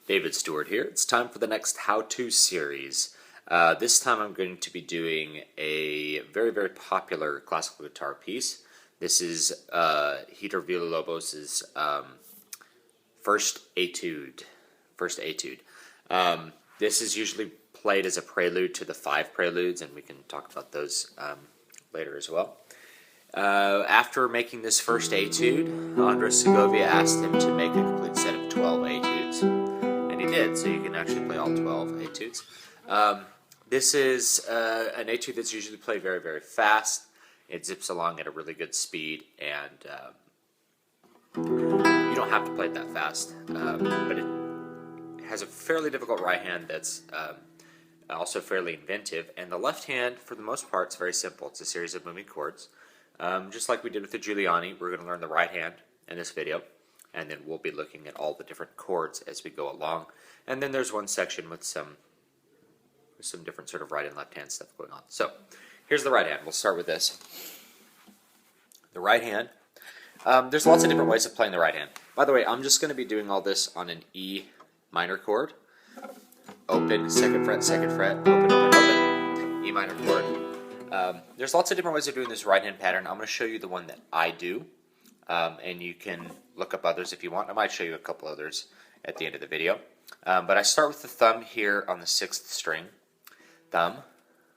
David Stewart here. It's time for the next how-to series. This time I'm going to be doing a very, very popular classical guitar piece. This is Heitor Villa-Lobos' first Etude. This is usually played as a prelude to the 5 preludes, and we can talk about those later as well. After making this first Etude, Andres Segovia asked him to make a complete set of 12 Etudes, and he did, so you can actually play all 12 Etudes. This is an Etude that's usually played very, very fast. It zips along at a really good speed, and you don't have to play it that fast, but it has a fairly difficult right hand that's also fairly inventive, and the left hand, for the most part, is very simple. It's a series of moving chords. Just like we did with the Giuliani, we're going to learn the right hand in this video, and then we'll be looking at all the different chords as we go along. And then there's one section with some different sort of right and left hand stuff going on. So here's the right hand. We'll start with this. The right hand. There's lots of different ways of playing the right hand. By the way, I'm just going to be doing all this on an E minor chord. Open, second fret, open, open, open. E minor chord. There's lots of different ways of doing this right hand pattern. I'm going to show you the one that I do, and you can look up others if you want. I might show you a couple others at the end of the video. But I start with the thumb here on the 6th string, thumb,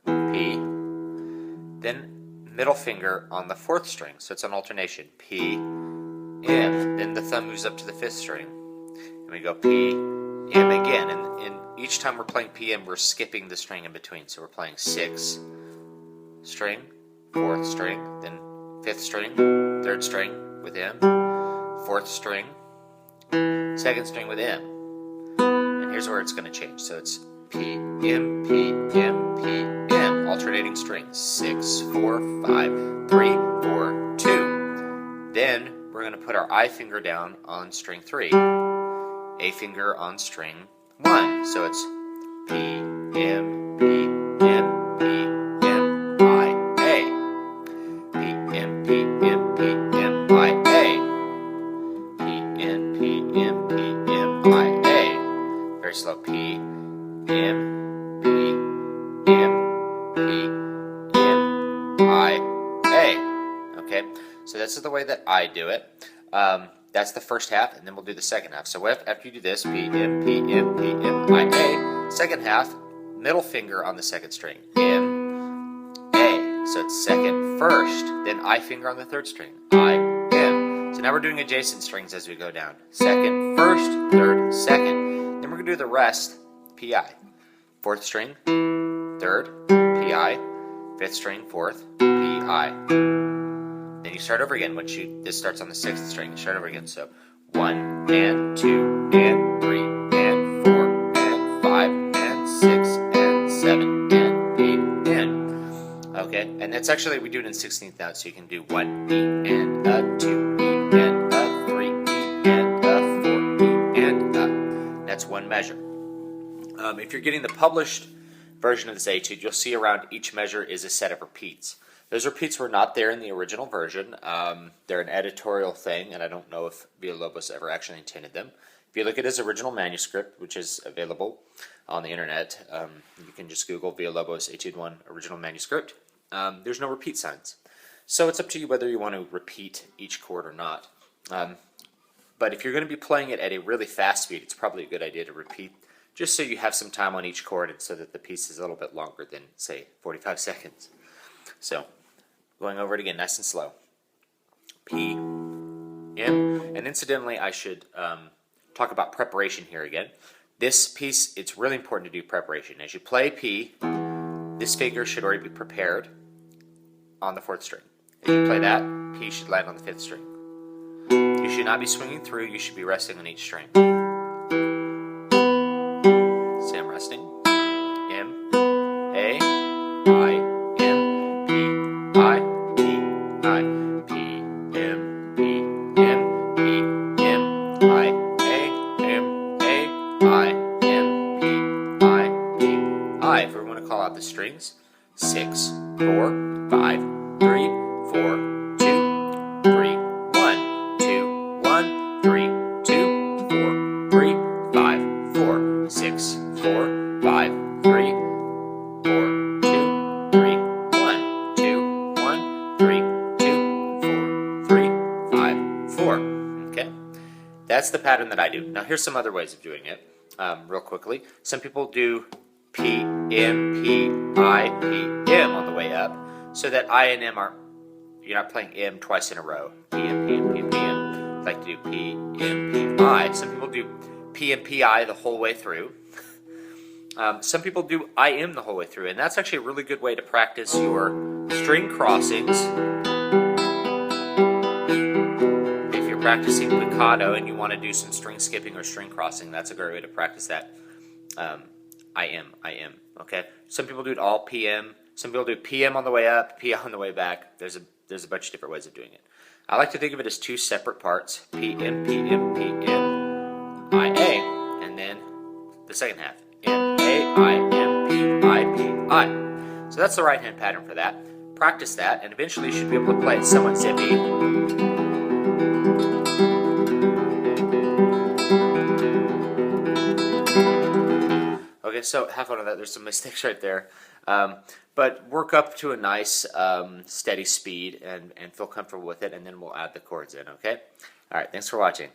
P, then middle finger on the 4th string, so it's an alternation, P, M, then the thumb moves up to the 5th string, and we go P, M again, and each time we're playing PM, we're skipping the string in between, so we're playing 6th string, 4th string, then 5th string, 3rd string with M, 4th string, 2nd string with M. And here's where it's going to change. So it's P, M, P, M, P, M, alternating strings. 6, 4, 5, 3, 4, 2. Then we're going to put our I finger down on string 3, A finger on string 1. So it's P, M, P, M, P, I, A. P, M, P, M, P, M, I, A. P, M, P, M, P, M, I, A. Very slow. P, M, P, M, P, M, I, A. Okay, so this is the way that I do it. That's the first half, and then we'll do the second half. So after you do this, P, M, P, M, P, M, I, A, second half, middle finger on the 2nd string, M, A. So it's 2nd, 1st, then I finger on the 3rd string, I, M. So now we're doing adjacent strings as we go down. 2nd, 1st, 3rd, 2nd. Then we're going to do the rest, PI. 4th string, 3rd, PI. 5th string, 4th, PI. Then you start over again. This starts on the 6th string. You start over again. So 1 and 2 and 3 and 4 and 5 and 6 and 7 and 8 and. Okay, and that's actually, we do it in 16th notes, so you can do 1 E and a 2 E and a 3 E and a 4 E and a. That's one measure. If you're getting the published version of this Etude, you'll see around each measure is a set of repeats. Those repeats were not there in the original version. They're an editorial thing, and I don't know if Villa-Lobos ever actually intended them. If you look at his original manuscript, which is available on the internet, you can just Google Villa-Lobos Etude 1 original manuscript. There's no repeat signs. So it's up to you whether you want to repeat each chord or not. But if you're going to be playing it at a really fast speed, it's probably a good idea to repeat, just so you have some time on each chord and so that the piece is a little bit longer than, say, 45 seconds. So, going over it again, nice and slow. P, M, and incidentally, I should talk about preparation here again. This piece, it's really important to do preparation. As you play P, this finger should already be prepared on the 4th string. As you play that, P should land on the 5th string. You should not be swinging through, you should be resting on each string. See, I'm resting. M, A, I, M, P, I, P, I, P, M, P, M, P, M, I, A, M, A, I, M, P, I, P, I. If we want to call out the strings, 6, 4, 5, 3, 4, 2, 3, 1, 2, 1, 3, 2, 4, 3, 5, 4. that's the pattern that I do. Now here's some other ways of doing it, real quickly. Some people do P, M, P, I, P, M on the way up, so that I and M are, you're not playing M twice in a row. P, M, P, M, P, P, M. I like to do P, M, P, I. Some people do P, M, P, I the whole way through. Some people do I, M the whole way through, and that's actually a really good way to practice your string crossings. Practicing piccato and you want to do some string skipping or string crossing, that's a great way to practice that. I am, okay? Some people do it all PM. Some people do PM on the way up, PM on the way back. There's a bunch of different ways of doing it. I like to think of it as two separate parts, PM, PM, PM, I, A, and then the second half, M, A, I, M, P, I, P, I. So that's the right hand pattern for that. Practice that, and eventually you should be able to play it somewhat zippy. Okay, so have fun with that. There's some mistakes right there. But work up to a nice steady speed and feel comfortable with it, and then we'll add the chords in, okay? All right, thanks for watching.